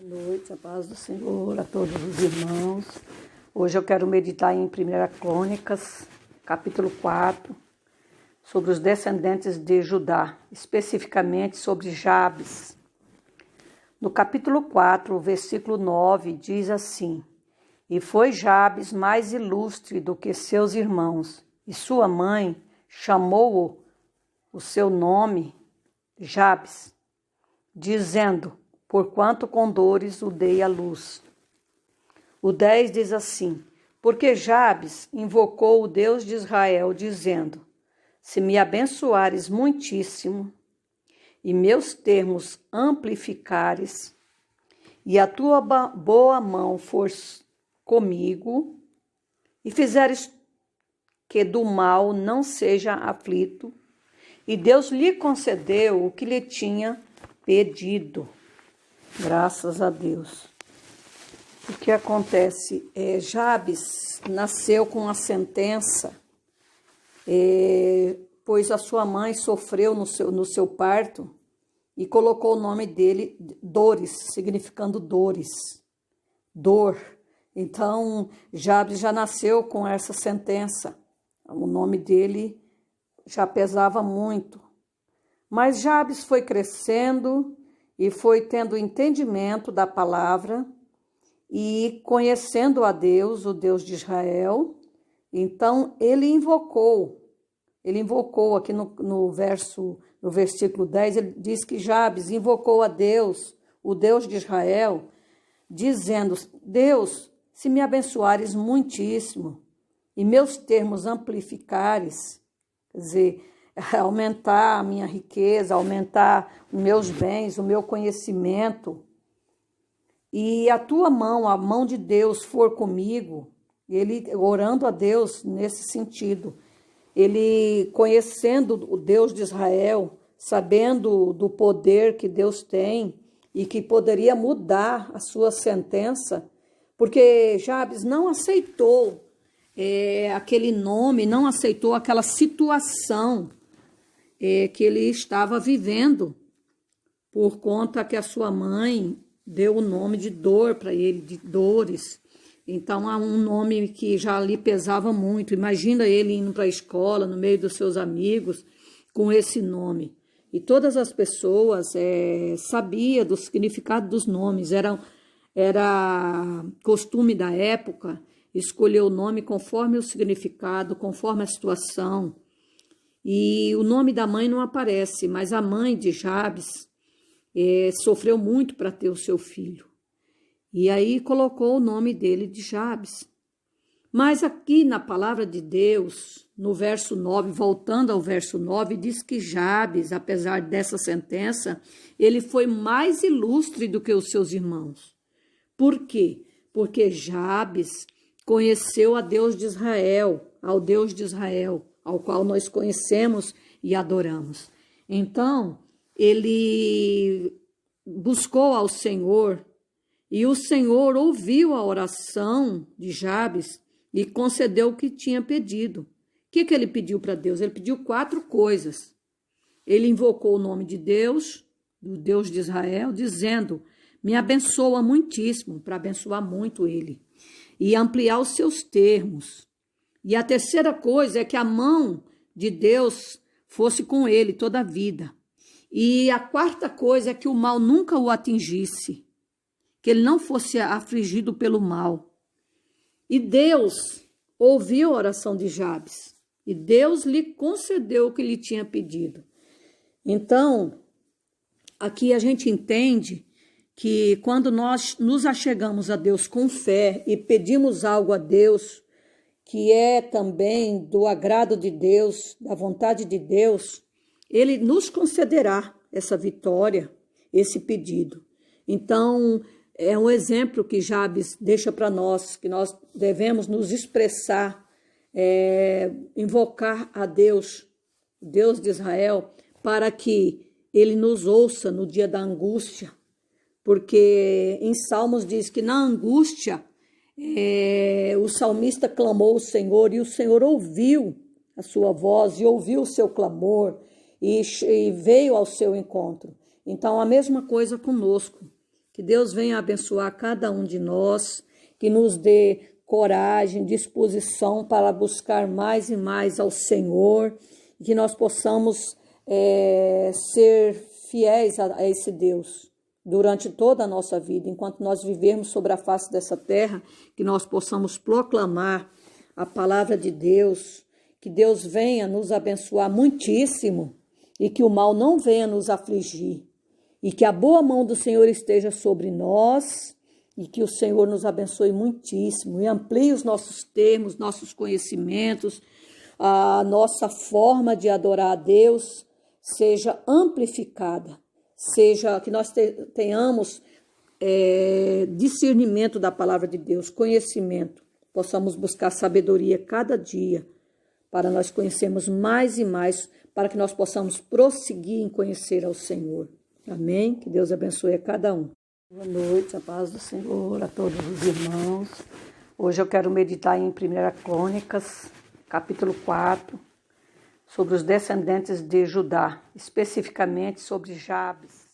Boa noite, a paz do Senhor a todos os irmãos. Hoje eu quero meditar em 1 Crônicas, capítulo 4, sobre os descendentes de Judá, especificamente sobre Jabes. No capítulo 4, o versículo 9 diz assim: E foi Jabes mais ilustre do que seus irmãos, e sua mãe chamou-o o seu nome Jabes, dizendo: Porquanto com dores o dei à luz. O 10 diz assim: Porque Jabes invocou o Deus de Israel, dizendo: Se me abençoares muitíssimo, e meus termos amplificares, e a tua boa mão for comigo, e fizeres que do mal não seja aflito, e Deus lhe concedeu o que lhe tinha pedido. Graças a Deus. O que acontece? Jabes nasceu com a sentença, pois a sua mãe sofreu no seu parto e colocou o nome dele Dores, significando dores, dor. Então, Jabes já nasceu com essa sentença. O nome dele já pesava muito. Mas Jabes foi crescendo e foi tendo entendimento da palavra e conhecendo a Deus, o Deus de Israel. Então, ele invocou aqui no versículo 10, ele diz que Jabes invocou a Deus, o Deus de Israel, dizendo: Deus, se me abençoares muitíssimo e meus termos amplificares, quer dizer, aumentar a minha riqueza, aumentar os meus bens, o meu conhecimento, e a tua mão, a mão de Deus for comigo, ele orando a Deus nesse sentido, ele conhecendo o Deus de Israel, sabendo do poder que Deus tem e que poderia mudar a sua sentença, porque Jabes não aceitou aquele nome, não aceitou aquela situação que ele estava vivendo, por conta que a sua mãe deu o nome de dor para ele, de dores. Então, é um nome que já lhe pesava muito. Imagina ele indo para a escola, no meio dos seus amigos, com esse nome. E todas as pessoas sabiam do significado dos nomes. Era costume da época escolher o nome conforme o significado, conforme a situação. E o nome da mãe não aparece, mas a mãe de Jabes sofreu muito para ter o seu filho. E aí colocou o nome dele de Jabes. Mas aqui na palavra de Deus, no verso 9, voltando ao verso 9, diz que Jabes, apesar dessa sentença, ele foi mais ilustre do que os seus irmãos. Por quê? Porque Jabes conheceu a Deus de Israel, ao Deus de Israel, ao qual nós conhecemos e adoramos. Então, ele buscou ao Senhor, e o Senhor ouviu a oração de Jabes e concedeu o que tinha pedido. O que ele pediu para Deus? Ele pediu 4 coisas. Ele invocou o nome de Deus, do Deus de Israel, dizendo: me abençoa muitíssimo, para abençoar muito ele, e ampliar os seus termos. E a terceira coisa é que a mão de Deus fosse com ele toda a vida. E a quarta coisa é que o mal nunca o atingisse, que ele não fosse afligido pelo mal. E Deus ouviu a oração de Jabes, e Deus lhe concedeu o que lhe tinha pedido. Então, aqui a gente entende que quando nós nos achegamos a Deus com fé e pedimos algo a Deus, que é também do agrado de Deus, da vontade de Deus, ele nos concederá essa vitória, esse pedido. Então, é um exemplo que Jabes deixa para nós, que nós devemos nos expressar, invocar a Deus, Deus de Israel, para que ele nos ouça no dia da angústia, porque em Salmos diz que na angústia o salmista clamou ao Senhor e o Senhor ouviu a sua voz e ouviu o seu clamor e veio ao seu encontro. Então, a mesma coisa conosco. Que Deus venha abençoar cada um de nós, que nos dê coragem, disposição para buscar mais e mais ao Senhor, e que nós possamos ser fiéis a esse Deus durante toda a nossa vida, enquanto nós vivermos sobre a face dessa terra, que nós possamos proclamar a palavra de Deus, que Deus venha nos abençoar muitíssimo e que o mal não venha nos afligir, e que a boa mão do Senhor esteja sobre nós, e que o Senhor nos abençoe muitíssimo e amplie os nossos termos, nossos conhecimentos, a nossa forma de adorar a Deus seja amplificada, seja que nós tenhamos discernimento da palavra de Deus, conhecimento, possamos buscar sabedoria cada dia, para nós conhecermos mais e mais, para que nós possamos prosseguir em conhecer ao Senhor. Amém? Que Deus abençoe a cada um. Boa noite, a paz do Senhor a todos os irmãos. Hoje eu quero meditar em 1 Crônicas, capítulo 4, sobre os descendentes de Judá, especificamente sobre Jabes.